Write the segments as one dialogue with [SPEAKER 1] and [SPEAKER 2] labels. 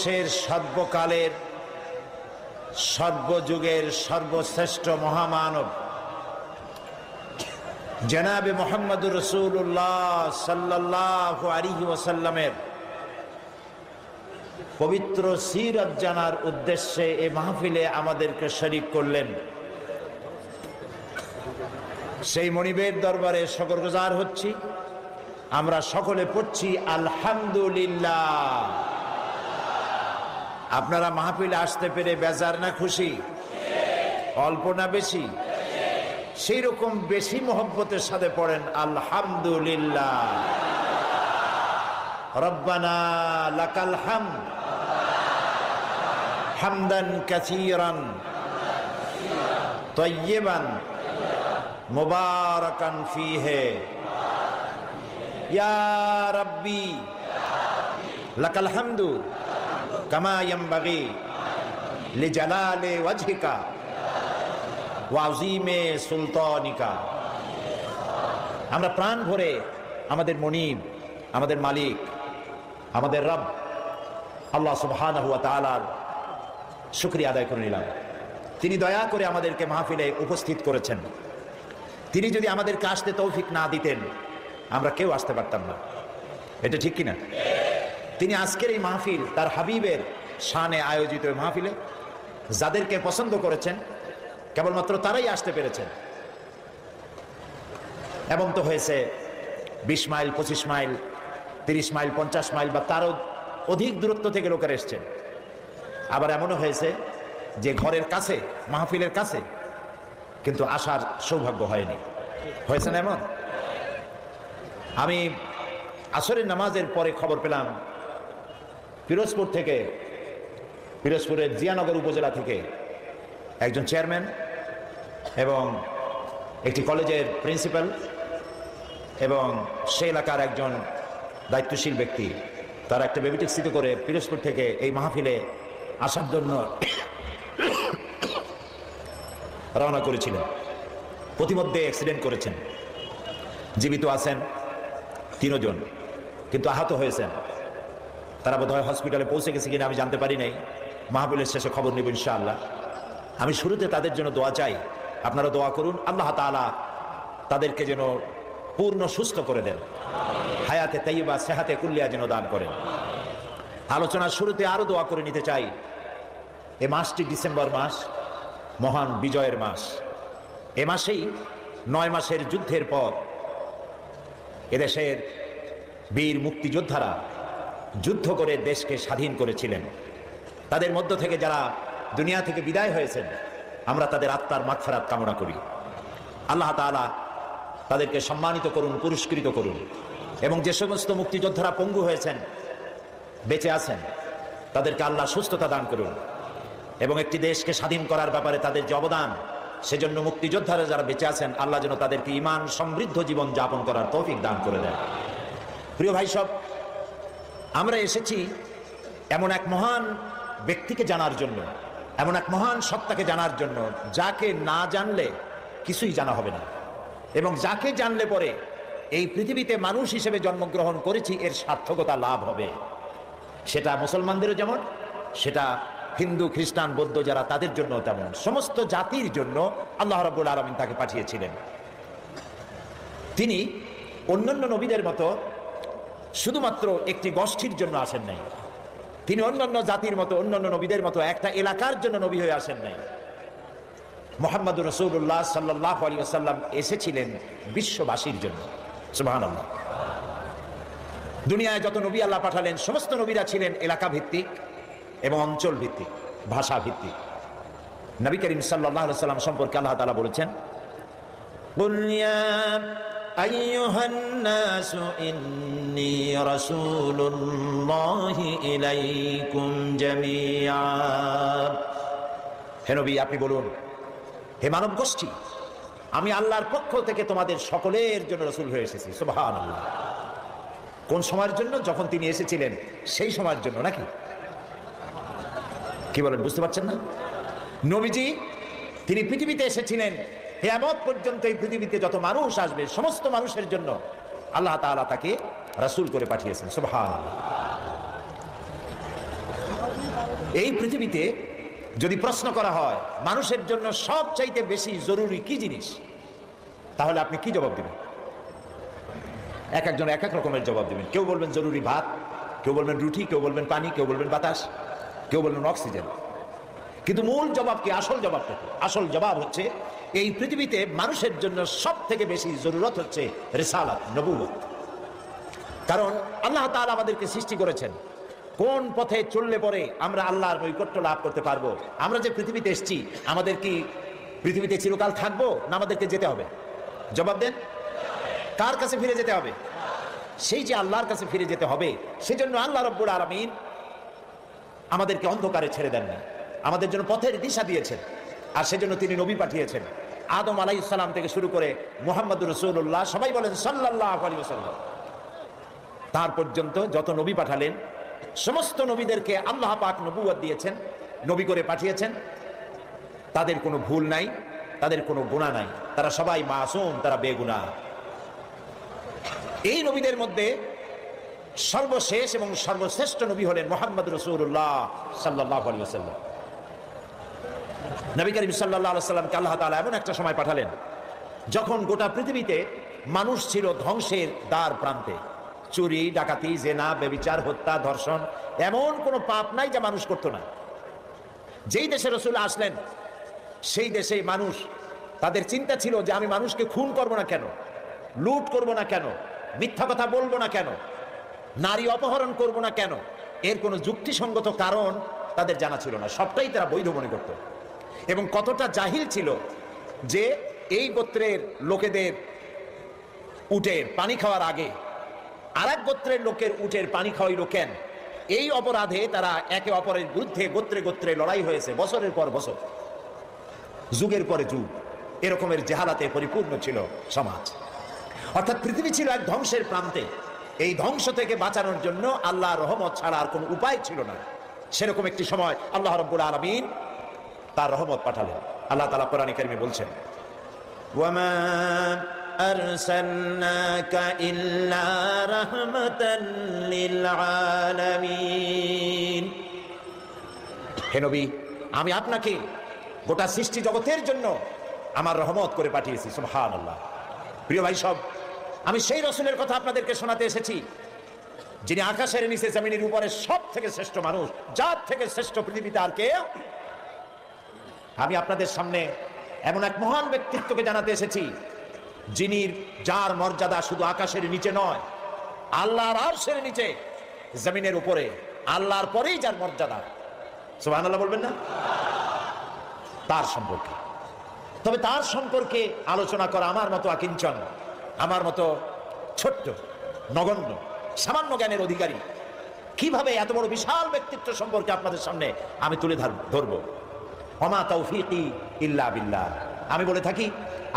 [SPEAKER 1] বিশ্বের সর্বকালের সর্বযুগের সর্বশ্রেষ্ঠ মহামানব জনাবে মুহাম্মদুর রাসূলুল্লাহ সাল্লাল্লাহু আলাইহি ওয়াসাল্লামের পবিত্র সিরাত জানার উদ্দেশ্যে এই মাহফিলে আমাদেরকে শরীক করলেন। সেই মনিবের দরবারে শুকরগুজার হচ্ছি। আমরা সকলে পড়ছি আলহামদুলিল্লাহ। আপনারা মাহফিলে আসতে পেরে বেজার না খুশি? অল্প না বেশি? সেই রকম বেশি মোহব্বতের সাথে পড়েন আলহামদুলিল্লাহ। রব্বানা লাকাল হামদ হামদান কাসীরান তাইয়্যিবান মুবারাকান ফীহি ইয়া রাব্বি লাকাল হামদু কামা ইয়ানবাগি লিজালালি ওয়াজহিকা ওয়া আযীমি সুলতানিকা। আমরা প্রাণ ভরে আমাদের মনিব, আমাদের মালিক, আমাদের রব আল্লাহ সুবহানাহু ওয়া তাআলার শুকরিয়া আদায় করে নিলাম। তিনি দয়া করে আমাদেরকে মাহফিলে উপস্থিত করেছেন। তিনি যদি আমাদেরকে আসতে তৌফিক না দিতেন আমরা কেউ আসতে পারতাম না। এটা ঠিক কিনা? তিনি আজকের এই মাহফিল তার হাবিবের শানে আয়োজিত মাহফিলে যাদেরকে পছন্দ করেছেন কেবলমাত্র তারাই আসতে পেরেছেন। এবং তো হয়েছে 20 মাইল, 25 মাইল, 30 মাইল, 50 মাইল বা তারও অধিক দূরত্ব থেকে লোকেরা এসছেন। আবার এমনও হয়েছে যে ঘরের কাছে, মাহফিলের কাছে, কিন্তু আসার সৌভাগ্য হয়নি। হয়েছে না এমন? আমি আসরের নামাজের পরে খবর পেলাম পিরোজপুর থেকে, পিরোজপুরের জিয়ানগর উপজেলা থেকে একজন চেয়ারম্যান এবং একটি কলেজের প্রিন্সিপাল এবং সে এলাকার একজন দায়িত্বশীল ব্যক্তি তারা একটা বেবি ট্যাক্সিতে করে পিরোজপুর থেকে এই মাহফিলে আসার জন্য রওনা করেছিলেন। প্রতিমধ্যে অ্যাক্সিডেন্ট করেছেন। জীবিত আছেন 3 জন, কিন্তু আহত হয়েছেন। তারা বোধহয় হসপিটালে পৌঁছে গেছে কিনা আমি জানতে পারি নাই। মাহফিলের শেষে খবর নেব ইনশাআল্লাহ। আমি শুরুতে তাদের জন্য দোয়া চাই, আপনারা দোয়া করুন আল্লাহ তাআলা তাদেরকে যেন পূর্ণ সুস্থ করে দেন, হায়াতে তাইয়্যিবা সেহাতে কুল্লিয়া যেন দান করেন। আলোচনার শুরুতে আরো দোয়া করে নিতে চাই। এ মাসটি ডিসেম্বর মাস, মহান বিজয়ের মাস। এ মাসেই 9 মাসের যুদ্ধের পর এদেশের বীর মুক্তিযোদ্ধারা যুদ্ধ করে দেশকে স্বাধীন করেছিলেন। তাদের মধ্য থেকে যারা দুনিয়া থেকে বিদায় হয়েছেন আমরা তাদের আত্মার মাগফিরাত কামনা করি। আল্লাহ তাআলা তাদেরকে সম্মানিত করুন, পুরস্কৃত করুন। এবং যে সমস্ত মুক্তিযোদ্ধারা পঙ্গু হয়েছেন, বেঁচে আছেন, তাদেরকে আল্লাহ সুস্থতা দান করুন। এবং একটি দেশকে স্বাধীন করার ব্যাপারে তাদের যে অবদান, সেজন্য মুক্তিযোদ্ধারা যারা বেঁচে আছেন আল্লাহ যেন তাদেরকে ঈমান সমৃদ্ধ জীবন যাপন করার তৌফিক দান করে দেন। প্রিয় ভাই সব, আমরা এসেছি এমন এক মহান ব্যক্তিকে জানার জন্য, এমন এক মহান সত্তাকে জানার জন্য যাকে না জানলে কিছুই জানা হবে না, এবং যাকে জানলে পরে এই পৃথিবীতে মানুষ হিসেবে জন্মগ্রহণ করেছি এর সার্থকতা লাভ হবে। সেটা মুসলমানদেরও যেমন, সেটা হিন্দু, খ্রিস্টান, বৌদ্ধ যারা তাদের জন্য তেমন। সমস্ত জাতির জন্য আল্লাহ রাব্বুল আলামিন তাকে পাঠিয়েছিলেন। তিনি অন্যান্য নবীদের মতো শুধুমাত্র একটি গোষ্ঠীর জন্য আসেন নাই। তিনি অন্যান্য জাতির মতো, অন্যান্য নবীদের মতো একটা এলাকার জন্য নবী হয়ে আসেন নাই। মুহাম্মদুর রাসূলুল্লাহ সাল্লাল্লাহু আলাইহি ওয়াসাল্লাম এসেছিলেন বিশ্ববাসীর জন্য। সুবহানাল্লাহ। দুনিয়ায় যত নবী আল্লাহ পাঠালেন সমস্ত নবীরা ছিলেন এলাকা ভিত্তিক এবং অঞ্চল ভিত্তিক, ভাষা ভিত্তিক। নবী করিম সাল্লাল্লাহু আলাইহি ওয়াসাল্লাম সম্পর্কে আল্লাহ তাআলা বলেছেন, কুল ইয়া আইয়ুহান নাসু ইন্নী রাসূলুল্লাহি ইলাইকুম জামিআ। হে নবী, আপনি বলুন, হে মানব গোষ্ঠী, আমি আল্লাহর পক্ষ থেকে তোমাদের সকলের জন্য রাসূল হয়ে এসেছি। সুবহানাল্লাহ। কোন সময়ের জন্য? যখন তিনি এসেছিলেন সেই সময়ের জন্য, নাকি কি বলেন? বুঝতে পারছেন না? নবীজি তিনি পৃথিবীতে এসেছিলেন কিয়ামত পর্যন্ত এই পৃথিবীতে যত মানুষ আসবে সমস্ত মানুষের জন্য আল্লাহ তাআলা তাকে রাসূল করে পাঠিয়েছেন। সুবহানাল্লাহ। এই পৃথিবীতে যদি প্রশ্ন করা হয় মানুষের জন্য সবচাইতে বেশি জরুরি কি জিনিস, তাহলে আপনি কি জবাব দিবেন? এক একজন এক এক রকমের জবাব দিবেন। কেউ বলবেন জরুরি ভাত, কেউ বলবেন রুটি, কেউ বলবেন পানি, কেউ বলবেন বাতাস, কেউ বলবেন অক্সিজেন। কিন্তু মূল জবাব কি? আসল জবাবটা কি? আসল জবাব হচ্ছে এই পৃথিবীতে মানুষের জন্য সব থেকে বেশি জরুরত হচ্ছে রিসালাত, নবুয়ত। কারণ আল্লাহ তাআলা আমাদেরকে সৃষ্টি করেছেন কোন পথে চললে পরে আমরা আল্লাহর নৈকট্য লাভ করতে পারবো। আমরা যে পৃথিবীতে এসেছি, আমাদের কি পৃথিবীতে চিরকাল থাকবো না আমাদেরকে যেতে হবে? জবাব দেন। কার কাছে ফিরে যেতে হবে? সেই যে আল্লাহর কাছে ফিরে যেতে হবে, সেজন্য আল্লাহ রাব্বুল আলামিন আমাদেরকে অন্ধকারে ছেড়ে দেন না, আমাদের জন্য পথের দিশা দিয়েছেন। আর সেজন্য তিনি নবী পাঠিয়েছেন। আদম আলাইহিস সালাম থেকে শুরু করে মুহাম্মদুর রাসূলুল্লাহ, সবাই বলেন সাল্লাল্লাহু আলাইহি ওয়াসাল্লাম, তার পর্যন্ত যত নবী পাঠালেন সমস্ত নবীদেরকে আল্লাহ পাক নবুয়ত দিয়েছেন, নবী করে পাঠিয়েছেন। তাদের কোনো ভুল নাই, তাদের কোনো গুনাহ নাই, তারা সবাই মাসুম, তারা বেগুনাহ। এই নবীদের মধ্যে সর্বশেষ এবং সর্বশ্রেষ্ঠ নবী হলেন মুহাম্মদ রাসূলুল্লাহ সাল্লাল্লাহু আলাইহি ওয়াসাল্লাম। নবী করিম সাল্লাল্লাহু আলাইহি ওয়াসাল্লামকে আল্লাহ তাআলা এমন একটা সময় পাঠালেন যখন গোটা পৃথিবীতে মানুষ ছিল ধ্বংসের দ্বার প্রান্তে। চুরি, ডাকাতি, জেনা, ব্যভিচার, হত্যা, ধর্ষণ, এমন কোনো পাপ নাই যা মানুষ করতো না। যেই দেশে রাসূল আসলেন সেই দেশে মানুষ, তাদের চিন্তা ছিল যে আমি মানুষকে খুন করব না কেন, লুট করব না কেন, মিথ্যা কথা বলবো না কেন, নারী অপহরণ করব না কেন। এর কোনো যুক্তিসঙ্গত কারণ তাদের জানা ছিল না, সবটাই তারা বৈধ মনে করত। এবং কতটা জাহিল ছিল যে এই গোত্রের লোকেদের উটের পানি খাওয়ার আগে আরেক গোত্রের লোকের উটের পানি খাওয়াইল কেন? এই অপরাধে তারা একে অপরের বিরুদ্ধে গোত্রে গোত্রে লড়াই হয়েছে বছরের পর বছর, যুগের পরে যুগ। এরকমের জেহালাতে পরিপূর্ণ ছিল সমাজ। অর্থাৎ পৃথিবী ছিল এক ধ্বংসের প্রান্তে। এই ধ্বংস থেকে বাঁচানোর জন্য আল্লাহর রহমত ছাড়া আর কোনো উপায় ছিল না। সেরকম একটি সময় আল্লাহ রাব্বুল আলামিন তার রহমত পাঠালেন। আল্লাহ তাআলা কোরআনে কারিমে বলছেন, ওয়ামা আরসালনাকা ইল্লা রাহমাতাল লিল আলামিন। হে নবী, আমি আপনাকে গোটা সৃষ্টি জগতের জন্য আমার রহমত করে পাঠিয়েছি। সুবহানাল্লাহ। প্রিয় ভাই সব, আমি সেই রাসূলের কথা আপনাদেরকে শোনাতে এসেছি যিনি আকাশের নিচে জমিনের উপরে সব থেকে শ্রেষ্ঠ মানুষ, যার থেকে শ্রেষ্ঠ পৃথিবীতে আর কে? আমি আপনাদের সামনে এমন এক মহান ব্যক্তিত্বকে জানাতে এসেছি যার মর্যাদা শুধু আকাশের নিচে নয়, আল্লাহর আরশের নিচে, জমিনের উপরে, আল্লাহর পরেই যার মর্যাদা। সুবহানাল্লাহ বলবেন না? তার সম্পর্কে, তবে তার সম্পর্কে আলোচনা করা আমার মতো আকিঞ্চন, আমার মতো ছোট্ট, নগণ্য, সামান্য জ্ঞানের অধিকারী কিভাবে এত বড় বিশাল ব্যক্তিত্ব সম্পর্কে আপনাদের সামনে আমি তুলে ধরবো। ওমা তাওফীকি ইল্লা বিল্লাহ। আমি বলে থাকি,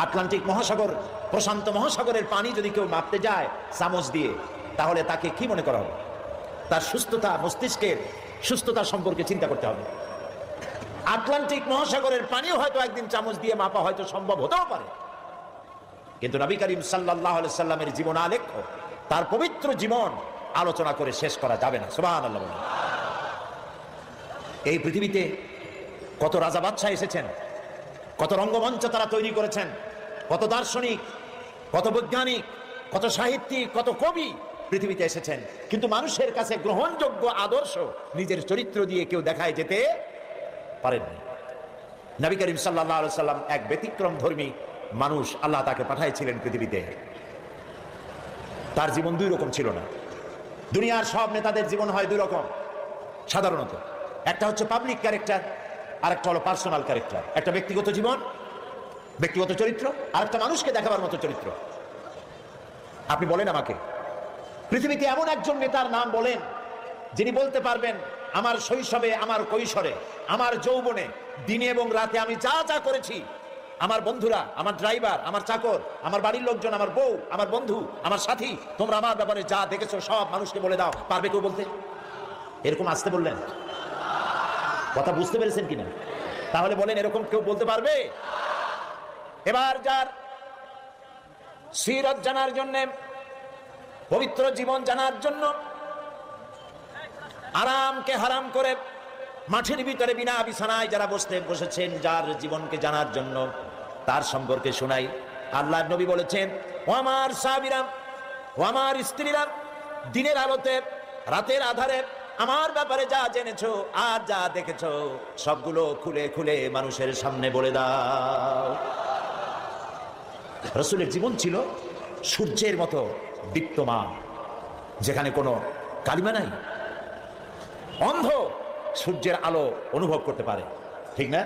[SPEAKER 1] আটলান্টিক মহাসাগর, প্রশান্ত মহাসাগরের পানি যদি কেউ মাপতে যায় চামচ দিয়ে, তাহলে তাকে কি মনে করা হবে? তার সুস্থতা, মস্তিষ্কের সুস্থতা সম্পর্কে চিন্তা করতে হবে। আটলান্টিক মহাসাগরের পানিও হয়তো একদিন চামচ দিয়ে মাপা হয়তো সম্ভব হতেও পারে, কিন্তু নবী করিম সাল্লাল্লাহু আলাইহি সাল্লামের জীবন আলেখ্য, তার পবিত্র জীবন আলোচনা করে শেষ করা যাবে না। সুবহানাল্লাহ। এই পৃথিবীতে কত রাজা বাদশাহ এসেছেন, কত রঙ্গমঞ্চ তারা তৈরি করেছেন, কত দার্শনিক, কত বৈজ্ঞানিক, কত সাহিত্যিক, কত কবি পৃথিবীতে এসেছেন, কিন্তু মানুষের কাছে গ্রহণযোগ্য আদর্শ নিজের চরিত্র দিয়ে কেউ দেখায় যেতে পারেননি। নবী করিম সাল্লাল্লাহু আলাইহি সাল্লাম এক ব্যতিক্রম ধর্মী মানুষ, আল্লাহ তাকে পাঠাইছিলেন পৃথিবীতে। তার জীবন দুই রকম ছিল না। দুনিয়ার সব নেতাদের জীবন হয় দুই রকম সাধারণত। একটা হচ্ছে পাবলিক ক্যারেক্টার, আর একটা হলো পার্সোনাল ক্যারেক্টার। একটা ব্যক্তিগত জীবন, ব্যক্তিগত চরিত্র, আর একটা মানুষকে দেখাবার মতো চরিত্র। আপনি বলেন আমাকে, পৃথিবীতে এমন একজন নেতার নাম বলেন যিনি বলতে পারবেন আমার শৈশবে, আমার কৈশোরে, আমার যৌবনে, দিনে এবং রাতে আমি যা যা করেছি, আমার বন্ধুরা, আমার ড্রাইভার, আমার চাকর, আমার বাড়ির লোকজন, আমার বউ, আমার বন্ধু, আমার সাথী, তোমরা আমার ব্যাপারে যা দেখেছো সব মানুষকে বলে দাও। পারবে কেউ বলতে? এরকম আসতে বললেন? কথা বুঝতে পেরেছেন কিনা? তাহলে বলেন, এরকম কেউ বলতে পারবে? এবার যার সিরাত জানার জন্য, পবিত্র জীবন জানার জন্য, আরামকে হারাম করে মাঠের ভিতরে বিনা বিছানায় যারা বসেছেন, যার জীবনকে জানার জন্য, তার সম্পর্কে শোনাই। আল্লাহর নবী বলেছেন, ও আমার সাহাবীরা, ও আমার স্ত্রীরা, দিনের আলোতে রাতের আধারে আমার ব্যাপারে যা জেনেছো আর যা দেখেছো সবগুলো খুলে খুলে মানুষের সামনে বলে দাও। রাসূলের জীবন ছিল সূর্যের মতো দীপ্তমান, যেখানে কোনো কালিমা নাই। অন্ধ সূর্যের আলো অনুভব করতে পারে, ঠিক না?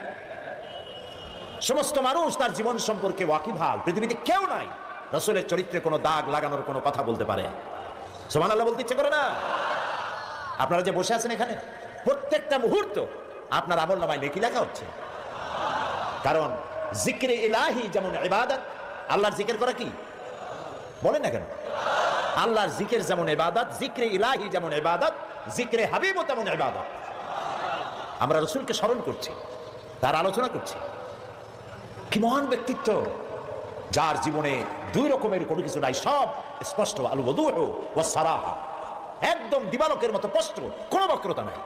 [SPEAKER 1] সমস্ত মানুষ তার জীবন সম্পর্কে ওয়াকিবহাল। পৃথিবীতে কেউ নাই রাসূলের চরিত্রে কোনো দাগ লাগানোর কোনো কথা বলতে পারে। সুবহানাল্লাহ বলতে ইচ্ছে করে না? আপনারা যে বসে আছেন এখানে, প্রত্যেকটা মুহূর্ত আপনার আমলনামায় নেকি লেখা হচ্ছে। কারণ জিক্রে ইলাহি যেমন ইবাদত, আল্লাহর জিকির করা কি বলেন না কেন? আল্লাহর জিকির যেমন ইবাদত, জিক্রে ইলাহি যেমন ইবাদত, জিক্রে হাবিবও তেমন ইবাদত। আমরা রাসূলকে স্মরণ করছি, তার আলোচনা করছি। কি মহান ব্যক্তিত্ব, যার জীবনে দুই রকমের কোনো কিছু নাই, সব স্পষ্ট। আল ওয়াদুহু ওয়াস সারাহা, একদম দিবালোকের মতো স্পষ্ট, কোনো বক্রতা নাই।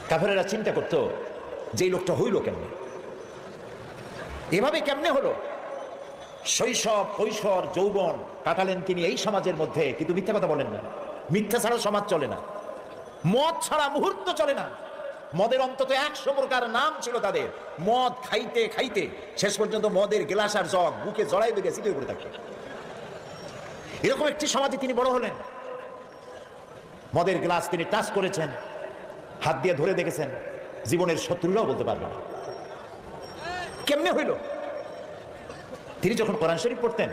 [SPEAKER 1] কাফেরেরা চিন্তা করতো যে এই লোকটা হইল কেমনে, এভাবে কেমনে হলো? শৈশব, কৈশোর, যৌবন কাটালেন তিনি এই সমাজের মধ্যে, কিন্তু মিথ্যা কথা বলেন না। মিথ্যা ছাড়া সমাজ চলে না, মদ ছাড়া মুহূর্ত চলে না। মদের অন্তত 100 প্রকার নাম ছিল তাদের। মদ খাইতে খাইতে শেষ পর্যন্ত মদের গ্লাস আর জগ বুকে জড়াই বেগে চিতে পড়ে থাকতো। এরকম একটি সমাজে তিনি বড় হলেন। মদের গ্লাস তিনি টাচ করেছেন, হাত দিয়ে ধরে দেখেছেন, জীবনের শত্রুরাও বলতে পারবে না কেমনে হইল। তিনি যখন কোরআন শরীফ পড়তেন,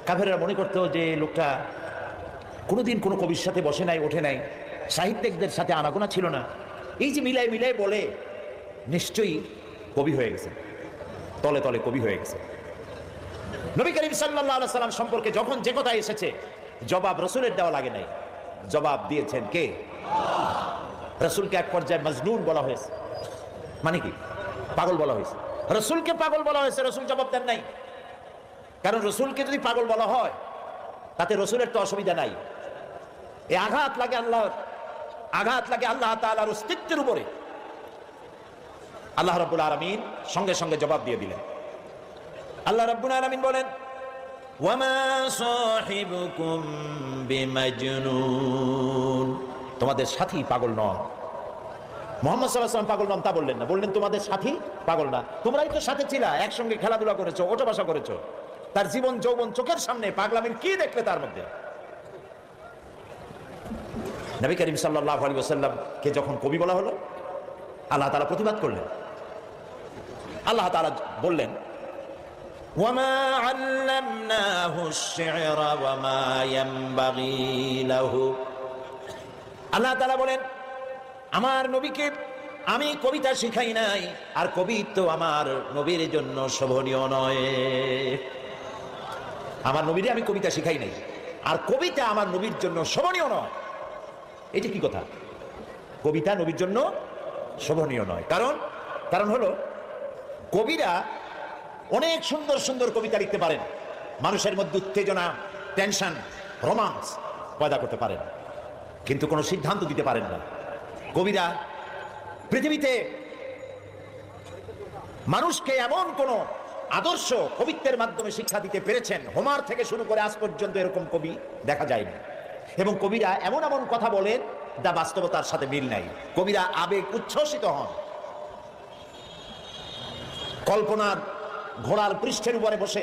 [SPEAKER 1] কাফেররা মনে করতো যে লোকটা কোনোদিন কোনো কবির সাথে বসে নাই, ওঠে নাই, সাহিত্যিকদের সাথে আনাগোনা ছিল না। এই যে মিলাই মিলাই বলে, নিশ্চয়ই কবি হয়ে গেছে, তলে তলে কবি হয়ে গেছে। নবী করিম সাল্লাল্লাহু আলাইহি সাল্লাম সম্পর্কে যখন যে কথা এসেছে, জবাব রাসূলের দেওয়া লাগে নাই, জবাব দিয়েছেন কে? রাসূলকে এক পর্যায়ে মজনুন বলা হয়েছে, মানে কি? পাগল বলা হয়েছে। রাসূলকে পাগল বলা হয়েছে, রাসূল জবাব দেন নাই। কারণ রাসূলকে যদি পাগল বলা হয়, তাতে রাসূলের তো অসুবিধা নাই। এই আঘাত লাগে আল্লাহর, আঘাত লাগে আল্লাহ তাআলার অস্তিত্বের উপরে। আল্লাহ রাব্বুল আলামিন সঙ্গে সঙ্গে জবাব দিয়ে দিলেন। আল্লাহ রাব্বুল আলামিন বলেন, ওয়ামা সাহিবুকুম বিমাজনুন, তোমাদের সাথী পাগল নন। মুহাম্মদ সাল্লাল্লাহু আলাইহি ওয়াসাল্লাম পাগল নন তা বললেন না, বললেন তোমাদের সাথী পাগল না। তোমরাই তো সাথে ছিলা, একসঙ্গে খেলাধুলা করেছো, ওঠা বসা করেছো। তার জীবন যৌবন চোখের সামনে, পাগলামির কি দেখলে তার মধ্যে? নবী করিম সাল্লাল্লাহু আলাইহি ওয়াসাল্লামকে যখন কবি বলা হলো, আল্লাহ তাআলা প্রতিবাদ করলেন। আল্লাহ তাআলা বললেন, ওয়ামা আল্লামনাহু আশ-শি'রা ওয়ামা ইয়ানবাগী লাহু। আল্লাহ তাআলা বলেন, আমার নবীকে আমি কবিতা শিখাই নাই, আর কবিত্ব আমার নবীর জন্য শোভনীয় নয়। আমার নবীরে আমি কবিতা শিখাই নাই, আর কবিতা আমার নবীর জন্য শোভনীয় নয়। এটা কি কথা? কবিতা নবীর জন্য শোভনীয় নয়। কারণ হলো, কবিরা অনেক সুন্দর সুন্দর কবিতা লিখতে পারেন, মানুষের মধ্যে উত্তেজনা, টেনশন, রোমান্স পয়দা করতে পারেন, কিন্তু কোনো সিদ্ধান্ত দিতে পারেন না। কবিরা পৃথিবীতে মানুষকে এমন কোন আদর্শ কবিত্বের মাধ্যমে শিক্ষা দিতে পেরেছেন, হোমার থেকে শুরু করে আজ পর্যন্ত এরকম কবি দেখা যায়নি। এবং কবিরা এমন এমন কথা বলেন যা বাস্তবতার সাথে মিল নাই। কবিরা আবেগ উচ্ছ্বসিত হন, কল্পনার ঘোড়ার পৃষ্ঠের উপরে বসে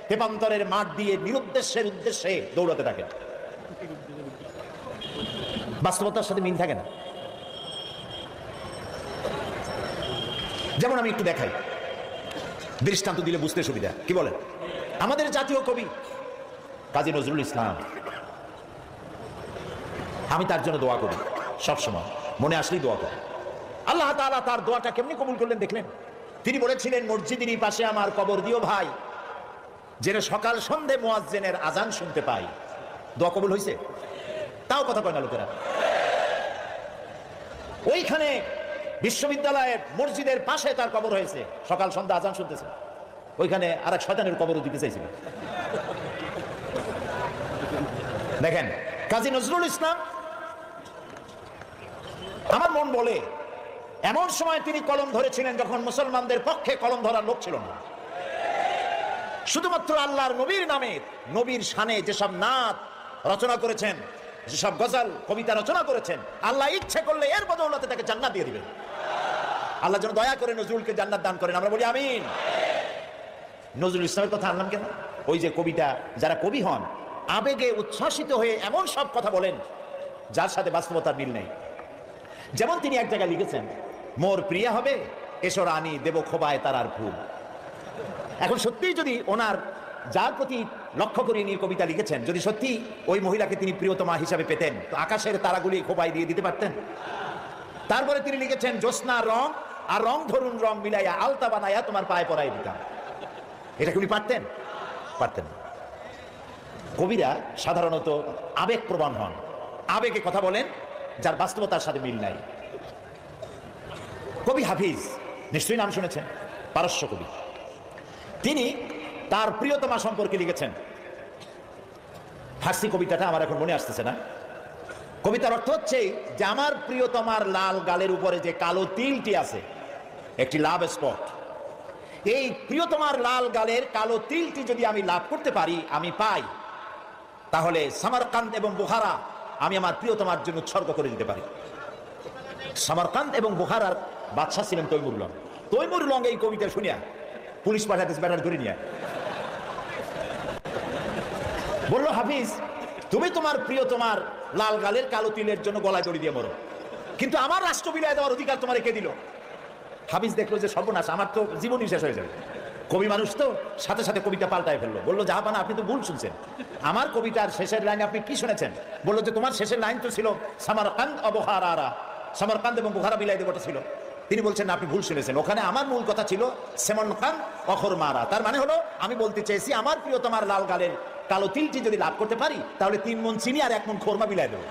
[SPEAKER 1] তেপান্তরের মাঠ দিয়ে নিরুদ্দেশ্যের উদ্দেশ্যে দৌড়াতে থাকেন, বাস্তবতার সাথে মিল থাকে না। যেমন আমি একটু দেখাই, দৃষ্টান্ত দিলে বুঝতে সুবিধা। কি বলেন? আমাদের জাতীয় কবি কাজী নজরুল ইসলাম, আমি তার জন্য দোয়া করি সবসময়, মনে আসলেই দোয়া করি। আল্লাহ তাআলা তার দোয়াটা কেমনি কবুল করলেন দেখলেন? তিনি বলেছিলেন, মসজিদেরই পাশে আমার কবর দিও ভাই, যেন সকাল সন্ধে মুয়াজ্জিনের আজান শুনতে পাই। দোয়া কবুল হয়েছে? তাও কথা কয় না লোকেরা। ওইখানে বিশ্ববিদ্যালয়ের মসজিদের পাশে তার কবর হয়েছে, সকাল সন্ধ্যা আজান শুনতেছে। ওইখানে আরেক শয়তানের কবরও দিতে চাইছিল। দেখেন, কাজী নজরুল ইসলাম আমার মন বলে এমন সময় তিনি কলম ধরেছিলেন যখন মুসলমানদের পক্ষে কলম ধরার লোক ছিল না। শুধুমাত্র আল্লাহর নবীর নামে, নবীর শানে যেসব নাত রচনা করেছেন, যেসব গজল কবিতা রচনা করেছেন, আল্লাহ ইচ্ছে করলে এর বদৌলতে তাকে জান্নাত দিয়ে দিবেন। আল্লাহ যেন দয়া করে নজরুলকে জান্নাত দান করেন, আমরা বলি আমিন। নজরুল ইসলামের কথা আনলাম কেন? ওই যে কবিতা, যারা কবি হন আবেগে উচ্ছ্বাসিত হয়ে এমন সব কথা বলেন যার সাথে বাস্তবতার মিল নেই। যেমন তিনি এক জায়গায় লিখেছেন, মোর প্রিয়া হবে এসো রানী দেব খোবায় তারার ফুল। এখন সত্যিই যদি ওনার যার প্রতি লক্ষ্য করে নিয়ে কবিতা লিখেছেন, যদি সত্যি ওই মহিলাকে তিনি প্রিয়তমা হিসাবে পেতেন তো আকাশের তারাগুলি খোবায় দিয়ে দিতে পারতেন। তারপরে তিনি লিখেছেন, জ্যোৎস্না রং আর রং ধরুন রং মিলাইয়া আলতা বানাইয়া তোমার পায়ে পরাই দিতাম। এটা কি উনি পারতেন? পারতেন না। কবিরা সাধারণত আবেগ প্রবণ হন, আবেগে কথা বলেন যার বাস্তবতার সাথে মিল নাই। কবি হাফিজ নিশ্চয়ই নাম শুনেছেন, পারস্য কবি। তিনি তার প্রিয়তমা সম্পর্কে লিখেছেন। ফার্সি কবিতাটা আমার এখন মনে আসতেছে না। কবিতার অর্থ হচ্ছে যে আমার প্রিয়তমার লাল গালের উপরে যে কালো তিলটি আছে, একটি লাভ স্পট, এই প্রিয়তমার লাল গালের কালো তিলটি যদি আমি লাভ করতে পারি, আমি পাই, তাহলে সামারকান্দ এবং বুখারা আমি আমার প্রিয়তমার জন্য উৎসর্গ করে দিতে পারি। সামারকান্দ এবং বুখারার বাদশাহ ছিলেন তৈমুর লং। তৈমুর লং এই কবিতা শুনিয়া পুলিশ পাঠাতে ব্যাটার ধরে নিয়ে বলল, হাফিজ তুমি তোমার প্রিয়তমার লাল গালের কালো তিলের জন্য গলায় দড়ি দিয়ে মরো, কিন্তু আমার রাষ্ট্র বিলায় দেওয়ার অধিকার তোমার কে দিল? হাফিজ দেখলো যে সর্বনাশ, আমার তো জীবনই শেষ হয়ে যাবে। কবি মানুষ তো সাথে সাথে কবিতা পাল্টায় ফেললো। বললো, জাহাপানা আপনি তো ভুল শুনছেন, আমার কবিতার শেষের লাইনে আপনি কি শুনেছেন? বললো যে তোমার শেষের লাইন তো ছিল সামারকান্দ ও বুখারা, সামারকান্দ এবং বুখারা বিলাই দেবটা ছিল। তিনি বলছেন না, আপনি ভুল শুনেছেন, ওখানে আমার মূল কথা ছিল সেমনকান অখর মারা। তার মানে হলো আমি বলতে চেয়েছি আমার প্রিয়তমার লাল গালের কালো তিলটি যদি লাভ করতে পারি তাহলে 3 মণ চিনি আর 1 মণ খোরমা বিলাই দেবো।